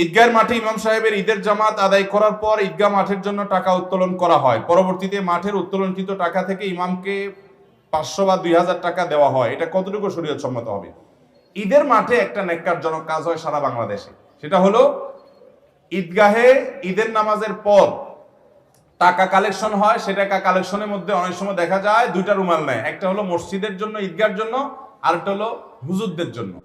ঈদগাহের মাঠে ইমাম সাহেবের ঈদের জামাত আদায় করার পর ঈদগাহ মাঠের জন্য টাকা উত্তোলন করা হয়। পরবর্তীতে মাঠের উত্তোলনকৃত টাকা থেকে ইমামকে 500 বা 2000 টাকা দেওয়া হয়। এটা কতটুকু শরীয়ত সম্মত হবে? ঈদের মাঠে একটা নেক্কারজনক কাজ হয় সারা বাংলাদেশে। সেটা হলো ঈদগাহে ঈদের নামাজের পর টাকা কালেকশন হয়। সে টাকা কালেকশনের মধ্যে অনেক সময় দেখা যায় দুইটা রুমাল নেয়, একটা হলো মসজিদের জন্য, ঈদগাহের জন্য, আর একটা হলো হুজুরদের জন্য।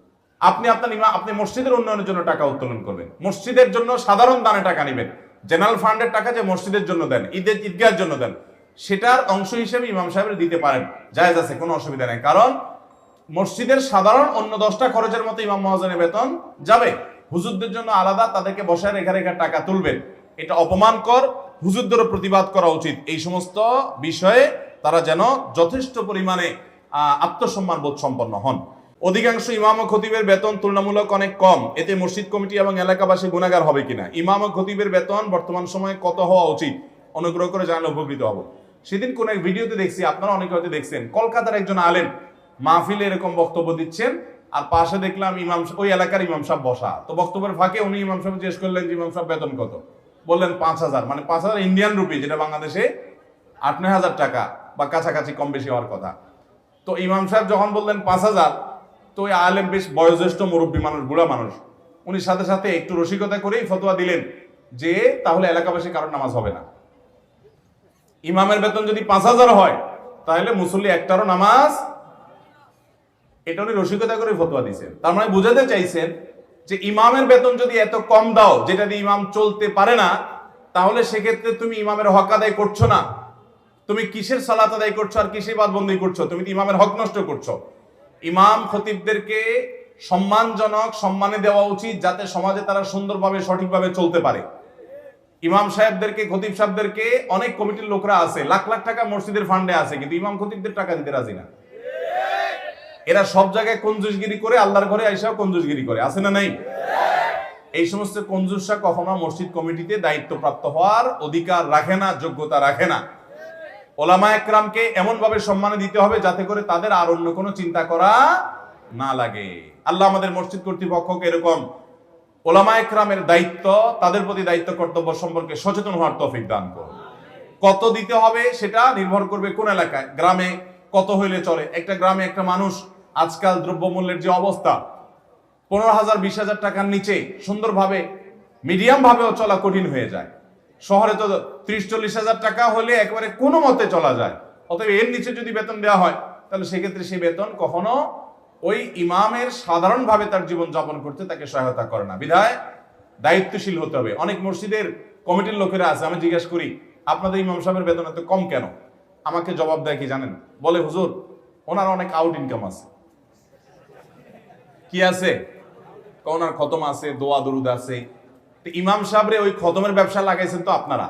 আপনি মসজিদের উন্নয়নের জন্য টাকা উত্তোলন করবেন, মসজিদের জন্য সাধারণ দানে টাকা নেবেন, জেনারেল ফান্ডের টাকা যে মসজিদের জন্য দেন, ঈদগাহের জন্য দেন, সেটার অংশ হিসেবে ইমাম সাহেবের দিতে পারেন, জায়েজ আছে, কোনো অসুবিধা নেই। কারণ মসজিদের সাধারণ অন্য 10টা খরচের মতো ইমাম মুয়াজ্জিনের বেতন যাবে, হুজুরদের জন্য আলাদা তাদেরকে বসায় রেখা রেখা টাকা তুলবেন। এটা অপমানকর, হুজুরদেরও প্রতিবাদ করা উচিত। এই সমস্ত বিষয়ে তারা যেন যথেষ্ট পরিমাণে আত্মসম্মান বোধ সম্পন্ন হন। অধিকাংশ ইমাম ও খতিবের বেতন তুলনামূলক অনেক কম, এতে মসজিদ কমিটি এবং এলাকাবাসী গুনাহগার হবে কিনা? ইমাম ও খতিবের বেতন বর্তমান সময়ে কত হওয়া উচিত? অনুগ্রহ করে জানলে উপকৃত হব। সেদিন কোন এক ভিডিওতে দেখছি, আপনারা অনেকে হয়তো দেখছেন, কলকাতার একজন আলেম মাহফিলে এরকম বক্তব্য দিচ্ছেন, আর পাশে দেখলাম ইমাম, ওই এলাকার ইমাম সাহেব বসা। তো বক্তব্যের ফাঁকে উনি ইমাম সাহেব জিজ্ঞেস করলেন যে ইমাম সাহেব বেতন কত? বললেন 5000, মানে 5000 ইন্ডিয়ান রুপি, যেটা বাংলাদেশে 8-9 হাজার টাকা বা কাছাকাছি, কম বেশি হওয়ার কথা। তো ইমাম সাহেব যখন বললেন 5000, তো ওই আলেম বেশ বয়োজ্যেষ্ঠ মুরব্বী মানুষ, বুড়া মানুষ, উনি সাথে সাথে একটু রসিকতা করেই ফতোয়া দিলেন যে তাহলে এলাকাবাসী কারোর নামাজ হবে না। ইমামের বেতন যদি 5000 হয় তাহলে মুসল্লি একটারও নামাজ, এটা উনি রসিকতা করে ফতোয়া দিয়েছেন। তার মানে বোঝাতে চাইছেন যে ইমামের বেতন যদি এত কম দাও যেটা দিয়ে ইমাম চলতে পারে না, তাহলে সেক্ষেত্রে তুমি ইমামের হক আদায় করছো না। তুমি কিসের সালাত আদায় করছো আর কিসের বাদবন্দি করছো? তুমি তো ইমামের হক নষ্ট করছো। ইমাম খতিবদেরকে সম্মানজনক সম্মানে দেওয়া উচিত, যাতে সমাজে তারা সুন্দরভাবে সঠিকভাবে চলতে পারে। ইমাম সাহেবদেরকে, খতিব সাহেবদেরকে, অনেক কমিটির লোকরা আছে, লাখ লাখ টাকা মসজিদের ফান্ডে আছে, কিন্তু ইমাম খতিবদের টাকা দিতে রাজি না। এরা সব জায়গায় কঞ্জুসগিরি করে, আল্লাহর ঘরে আইসাও কঞ্জুসগিরি করে, আছে না নাই? এই সমস্ত কঞ্জুসরা কখনো মসজিদ কমিটিতে দায়িত্বপ্রাপ্ত হওয়ার অধিকার রাখে না, যোগ্যতা রাখে না। ওলামা একরামকে এমন ভাবে সম্মান দিতে হবে যাতে করে তাদের আর অন্য কোনো চিন্তা করা না লাগে। আল্লাহ আমাদের মসজিদ কর্তৃপক্ষকে এরকম ওলামা একরামের দায়িত্ব, তাদের প্রতি দায়িত্ব কর্তব্য সম্পর্কে সচেতন হওয়ার তৌফিক দান করুন। কত দিতে হবে সেটা নির্ভর করবে কোন এলাকায়, গ্রামে কত হইলে চলে। একটা গ্রামে একটা মানুষ, আজকাল দ্রব্যমূল্যের যে অবস্থা, 15,000-20,000 টাকার নিচে সুন্দরভাবে মিডিয়াম ভাবেও চলা কঠিন হয়ে যায়। শহরে তো 30-40 হাজার টাকা হলে একেবারে কোনো মতে চলা যায়। অতএব এর নিচে যদি বেতন দেওয়া হয় তাহলে সেক্ষেত্রে সেই বেতন কখনো ওই ইমামের সাধারণভাবে তার জীবন যাপন করতে তাকে সহায়তা করে না। বিধায় দায়িত্বশীল হতে হবে। অনেক মসজিদের কমিটির লোকেরা আছে, আমি জিজ্ঞেস করি আপনাদের ইমাম সাহেবের বেতন এত কম কেন? আমাকে জবাব দেয় কি জানেন? বলে হুজুর, ওনার অনেক আউট ইনকাম আছে। কি আছে? ওনার খতম আছে, দোয়া দরুদ আছে। ইমাম সাহেবরে ওই খতমের ব্যবসা লাগাইছেন তো আপনারা,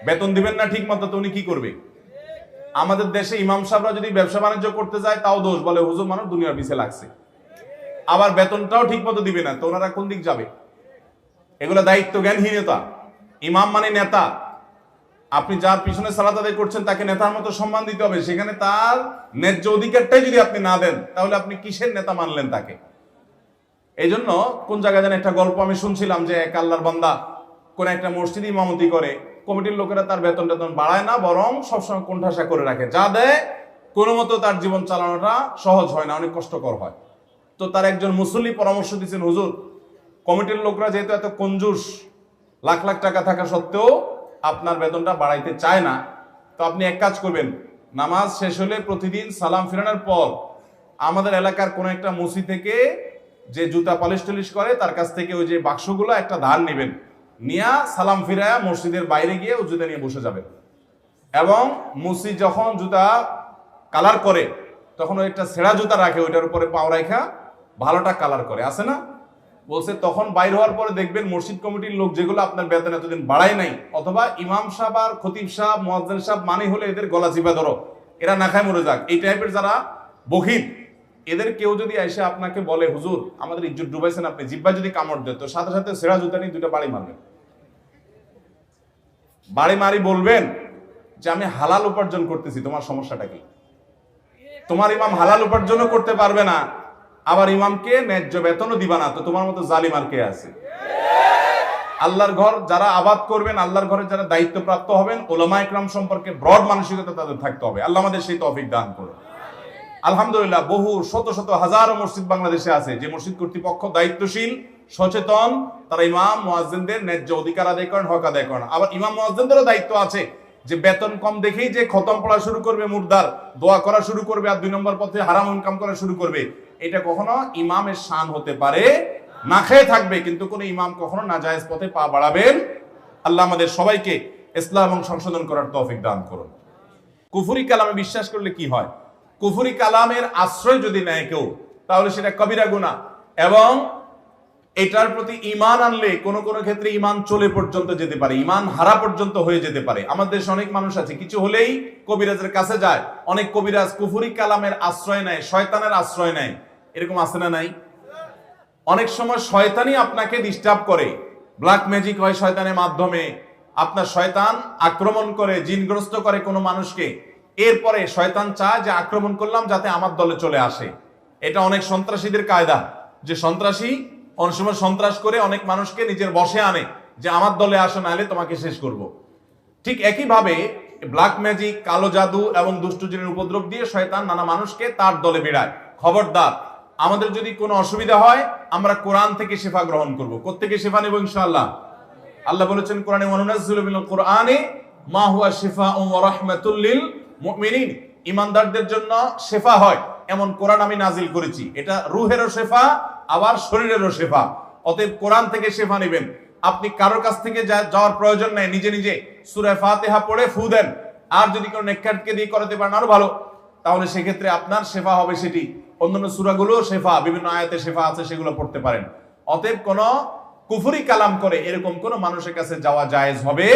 বেতন দিবেন না ঠিক মতো, তো উনি কি করবে? আমাদের দেশে ইমাম সাহেবরা যদি ব্যবসা বাণিজ্য করতে যায় তাও দোষ, বলে হুজুর মানুষ দুনিয়ার পিছে লাগছে। আবার বেতনটাও ঠিক মতো দিবে না, তো ওনারা কোন দিক যাবে? এগুলো দায়িত্ব জ্ঞানহীনতা। ইমাম মানে নেতা। আপনি যার পিছনে সালাত আদায় করছেন তাকে নেতার মতো সম্মান দিতে হবে। সেখানে তার ন্যায্য অধিকারটাই যদি আপনি না দেন তাহলে আপনি কিসের নেতা মানলেন তাকে? এই জন্য কোন জায়গায় যেন একটা গল্প আমি শুনছিলাম যে এক আল্লাহর বান্দা কোন একটা মসজিদে ইমামতি করে, কমিটির লোকেরা তার বেতন টেতন বাড়ায় না, বরং সবসময় কোণঠাসা করে রাখে, যা দেয় কোনো মতো তার জীবন চালানোটা সহজ হয় না, অনেক কষ্টকর হয়। তো তার একজন মুসল্লি পরামর্শ দিচ্ছেন, হুজুর কমিটির লোকরা যেহেতু এত কঞ্জুস, লাখ লাখ টাকা থাকা সত্ত্বেও আপনার বেতনটা বাড়াইতে চায় না, তো আপনি এক কাজ করবেন, নামাজ শেষ হলে প্রতিদিন সালাম ফিরানোর পর আমাদের এলাকার কোন একটা মসজিদ থেকে যে জুতা পালিশ টালিশ করে তার কাছ থেকে ওই যে বাক্সগুলো একটা ধার নেবেন, নিয়ে সালাম ফিরায়া মসজিদের বাইরে গিয়ে ও জুতা নিয়ে বসে যাবেন। এবং মসজিদ যখন জুতা কালার করে তখন ওই একটা ছেঁড়া জুতা রাখে, ওইটার উপরে পাও রাখা ভালোটা কালার করে, আছে না? বলছে তখন বাইর হওয়ার পরে দেখবেন মসজিদ কমিটির লোক যেগুলো আপনার বেতন এতদিন বাড়ায় নাই, অথবা ইমাম সাহেব আর খতিব সাহেব, মুয়াজ্জিন সাহেব মানে হলে এদের গলা চিপা ধরো, এরা না খায় মরে যাক, এই টাইপের যারা বখিল, এদের কেউ যদি এসে আপনাকে বলে হুজুর আমাদের ইজ্জত ডুবাইছেন আপনি, জিব্বা যদি কামড় দেয় তো সাথে সাথে সেরা জুতা নিয়ে দুটো বাড়ি মারবেন। বাড়ি মারি বলবেন যে আমি হালাল উপার্জন করতেছি, তোমার সমস্যাটা কি? তোমার ইমাম হালাল উপার্জনও করতে পারবে না, আবার ইমামকে ন্যায্য বেতনও দিবা না, তো তোমার মতো জালিম আর কে আছে? আল্লাহর ঘর যারা আবাদ করবেন, আল্লাহর ঘরে যারা দায়িত্বপ্রাপ্ত হবেন, উলামা ইকরাম সম্পর্কে ব্রড মানসিকতা তাদের থাকতে হবে। আল্লাহ আমাদের সেই তৌফিক দান করুন। আলহামদুলিল্লাহ, বহু শত শত হাজারো মসজিদ বাংলাদেশে আছে, যে মসজিদ কর্তৃপক্ষ দায়িত্বশীল, সচেতন, তারা ইমাম মুয়াজ্জিনদের ন্যায্য অধিকার আদায় করেন, হক আদায় করেন। আবার ইমাম মুয়াজ্জিনদেরও দায়িত্ব আছে যে বেতন কম দেখেই যে খতম পড়া শুরু করবে, মুর্দার দোয়া করা শুরু করবে, আর 2 নম্বর পথে হারাম ইনকাম করা শুরু করবে, এটা কখনো ইমামের শান হতে পারে না। খেয়ে থাকবে, কিন্তু কোন ইমাম কখনো নাজায়েজ পথে পা বাড়াবেন। আল্লাহ আমাদের সবাইকে ইসলাম এবং সংশোধন করার তৌফিক দান করুন। কুফরি কালামে বিশ্বাস করলে কি হয়? কুফরি কালামের আশ্রয় যদি নেয় কেউ, তাহলে সেটা কবিরা গুনাহ, এবং এটার প্রতি ঈমান আনলে কোন কোন ক্ষেত্রে ঈমান চলে পর্যন্ত যেতে পারে, ঈমান হারা পর্যন্ত হয়ে যেতে পারে। আমাদের দেশে অনেক মানুষ আছে, কিছু হলেই কবিরাজের কাছে যায়। অনেক কবিরাজ কুফরি কালামের আশ্রয় নেয়, শয়তানের আশ্রয় নেয়। এরকম আছে না নাই? অনেক সময় শয়তানই আপনাকে ডিস্টার্ব করে, ব্ল্যাক ম্যাজিক হয় শয়তানের মাধ্যমে, আপনার শয়তান আক্রমণ করে, জিনগ্রস্ত করে কোনো মানুষকে। এরপরে শয়তান চায় যে আক্রমণ করলাম যাতে আমার দলে চলে আসে। এটা অনেক সন্ত্রাসীদের কায়দা, যে সন্ত্রাসী অনেক সময় সন্ত্রাস করে অনেক মানুষকে নিজের বশে আনে, যে আমার দলে আসো, নাহলে তোমাকে শেষ করব। ঠিক একইভাবে ব্ল্যাক ম্যাজিক, কালো জাদু এবং দুষ্ট জিনের উপদ্রব দিয়ে শয়তান নানা মানুষকে তার দলে বেড়ায়। খবরদার, আমাদের যদি কোনো অসুবিধা হয়, আমরা কোরআন থেকে শিফা গ্রহণ করব। কোত্থেকে শিফা নেব? ইনশাআল্লাহ। আল্লাহ বলেছেন কোরআনে, ওয়ানুনাজ্জিলু মিনাল কোরআনি মা হুয়া শিফাউন ওয়া রাহমাতুল লিল মুমিনিন। ঈমানদারদের জন্য শিফা হয় এমন কোরআন আমি নাজিল করেছি। এটা রূহেরও শিফা, আবার শরীরেরও শিফা। অতএব কোরআন থেকে শিফা নেবেন। আপনি কারোর কাছ থেকে যাওয়ার প্রয়োজন নেই, নিজে নিজে সূরা ফাতিহা পড়ে ফু দেন। আর যদি কোনো নেককারকে দিয়ে করাতে পারেন আরো ভালো, তাহলে সেক্ষেত্রে আপনার শিফা হবে সেটি। অন্যান্য সূরাগুলো শিফা, বিভিন্ন আয়াতে শিফা আছে, সেগুলো পড়তে পারেন। অতএব কোন কুফরি কালাম করে এরকম কোন মানুষের কাছে যাওয়া জায়েজ হবে।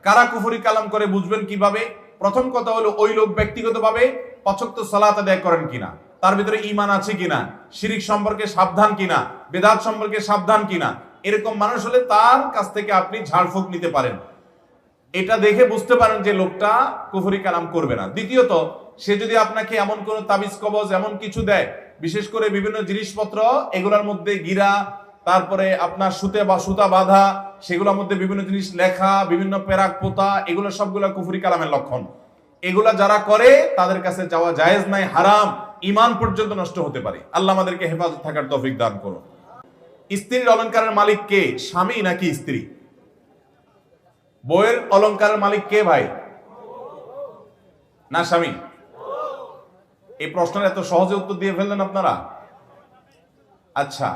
কারা কুফরি কালাম করে বুঝবেন কিভাবে? প্রথম কথা হলো, ওই লোক ব্যক্তিগতভাবে 5 ওয়াক্ত সালাত আদায় করেন কিনা, তার ভিতরে ঈমান আছে কিনা, শিরিক সম্পর্কে সাবধান কিনা, বেদাত সম্পর্কে সাবধান কিনা। এরকম মানুষ হলে তার কাছ থেকে আপনি ঝাড়ফুঁক নিতে পারেন। এটা দেখে বুঝতে পারেন যে লোকটা কুফরি কালাম করবে না। দ্বিতীয়ত, সে যদি আপনাকে এমন কোন তাবিজ কবজ এমন কিছু দেয়, বিশেষ করে বিভিন্ন জিনিসপত্র, এগুলোর মধ্যে গিরা, তারপরে আপনার সুতা বাঁধা, সেগুলোর মধ্যে বিভিন্ন জিনিস লেখা, বিভিন্ন পেরাক পোতা, এগুলো সবগুলো কুফরি কালামের লক্ষণ। এগুলা যারা করে তাদের কাছে যাওয়া জায়েজ নাই, হারাম, ঈমান পর্যন্ত নষ্ট হতে পারে। আল্লাহ আমাদেরকে হেফাজত থাকার তৌফিক দান করুন। স্ত্রীর অলংকারের মালিক কে? স্বামী নাকি স্ত্রী? বউয়ের অলংকারের মালিক কে ভাই? না স্বামী? এই প্রশ্নের এত সহজে উত্তর দিয়ে ফেললেন আপনারা। আচ্ছা,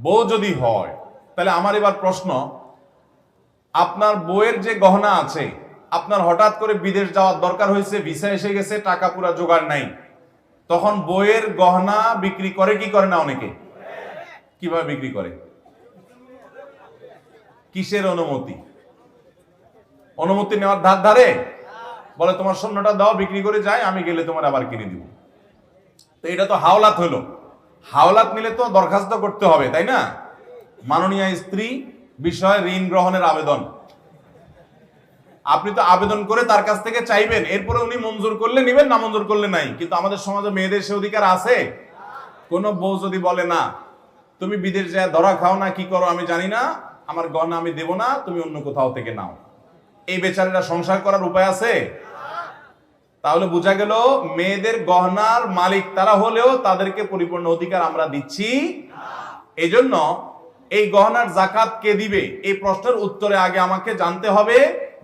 বউ যদি হয়, তাহলে আমার এবার প্রশ্ন, আপনার বউয়ের যে গহনা আছে, আপনার হঠাৎ করে বিদেশ যাওয়ার দরকার হয়েছে, ভিসা এসে গেছে, টাকা পুরা জোগাড় নাই, তখন বউয়ের গহনা বিক্রি করে কি করে না? অনেকে কিভাবে বিক্রি করে? কিসের অনুমতি? অনুমতি নেওয়ার ধার ধারে বলে, তোমার স্বর্ণটা দাও, বিক্রি করে যায়, আমি গেলে তোমার আবার কিনে দিব। তো এটা তো হাওলাত হলো। হাওলাত নিলে তো দরখাস্ত করতে হবে, তাই না? মাননীয় স্ত্রী বিষয়ে ঋণ গ্রহণের আবেদন, আপনি তো আবেদন করে তার কাছ থেকে চাইবেন, এরপরে উনি মঞ্জুর করলে নিবেন, না মঞ্জুর করলে নাই। কিন্তু আমাদের সমাজে মেয়েদের সে অধিকার আছে? কোন বউ যদি বলে, না তুমি বিদেশ যায় ধরা খাও না কি করো আমি জানি না, আমার গহনা আমি দেব না, তুমি অন্য কোথাও থেকে নাও, এই বেচারারা সংসার করার উপায় আছে? তাহলে বোঝা গেল মেয়েদের গহনার মালিক তারা হলেও তাদেরকে পরিপূর্ণ অধিকার আমরা দিচ্ছি। এই জন্য এই গহনার যাকাত কে দিবে, এই প্রশ্নের উত্তরে আগে আমাকে জানতে হবে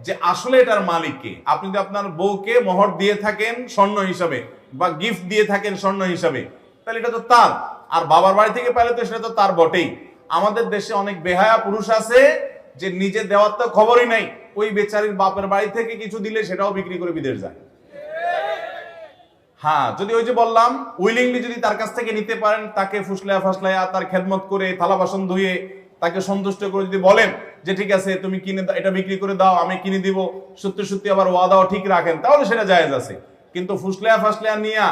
যে আসলে এটার মালিক কে। আপনি যদি আপনার বউকে মোহর দিয়ে থাকেন স্বর্ণ হিসাবে, বা গিফট দিয়ে থাকেন স্বর্ণ হিসাবে, তাহলে এটা তো তার। আর বাবার বাড়ি থেকে পেলে তো সেটা তো তার বটেই। আমাদের দেশে অনেক বেহায়া পুরুষ আছে যে নিজে দেওয়ার তো খবরই নাই, ওই বেচারির বাপের বাড়ি থেকে কিছু দিলে সেটাও বিক্রি করে বিদেশ যায়। হ্যাঁ, যদি ওই যে বললাম উইলিংলি যদি তার কাছ থেকে নিতে পারেন, তাকে ফুসলায়া ফাসলায়া তার খেদমত করে থালা বাসন ধুয়ে তাকে সন্তুষ্ট করে যদি বলেন যে ঠিক আছে তুমি কিনে এটা বিক্রি করে দাও, আমি কিনে দিব, সত্যি সত্যি আবার ওয়াদাও ঠিক রাখেন, তাহলে সেটা জায়েজ আছে। কিন্তু ফুসলায়া ফাসলায়া নিয়ে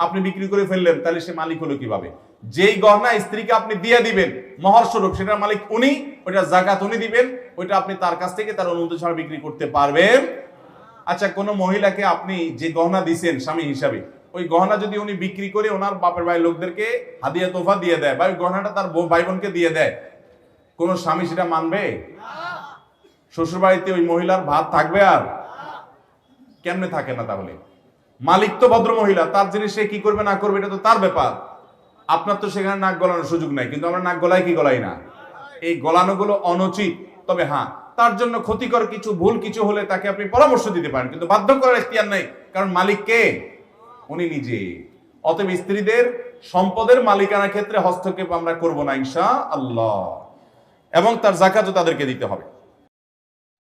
আপনি বিক্রি করে ফেললেন, তাহলে সে মালিক হলো কিভাবে? যেই গহনা স্ত্রীকে আপনি দিয়ে দিবেন মহর স্বরূপ, সেটার মালিক উনি, ওইটা যাকাত উনি দিবেন, ওইটা আপনি তার কাছ থেকে তার অনুমতি ছাড়া বিক্রি করতে পারবেন। আচ্ছা, কোন মহিলাকে আপনি যে গহনা দিচ্ছেন স্বামী হিসাবে, ওই গহনা যদি উনি বিক্রি করে ওনার বাপের ভাই লোকদেরকে হাদিয়া তোফা দিয়ে দেয়, বা ওই গহনাটা তার ভাই বোনকে দিয়ে দেয়, কোন স্বামী সেটা মানবে? শ্বশুর বাড়িতে ওই মহিলার ভাত থাকবে? আর কেমনে থাকে না? তাহলে মালিক তো ভদ্র মহিলা, তার জিনিস সে কি করবে না করবে এটা তো তার ব্যাপার। আপনার তো সেখানে নাক গলানোর সুযোগ নাই, কিন্তু আমরা নাক গলাই কি গলাই না? এই গলানোগুলো অনুচিত। তবে হ্যাঁ, তার জন্য ক্ষতিকর কিছু ভুল কিছু হলে তাকে আপনি পরামর্শ দিতে পারেন, কিন্তু বাধ্য করার এখতিয়ার নাই, কারণ মালিক কে? উনি নিজে। অতএব স্ত্রীদের সম্পদের মালিকানার ক্ষেত্রে হস্তক্ষেপ আমরা করব না ইনশাআল্লাহ, এবং তার যাকাতও তাদেরকে দিতে হবে।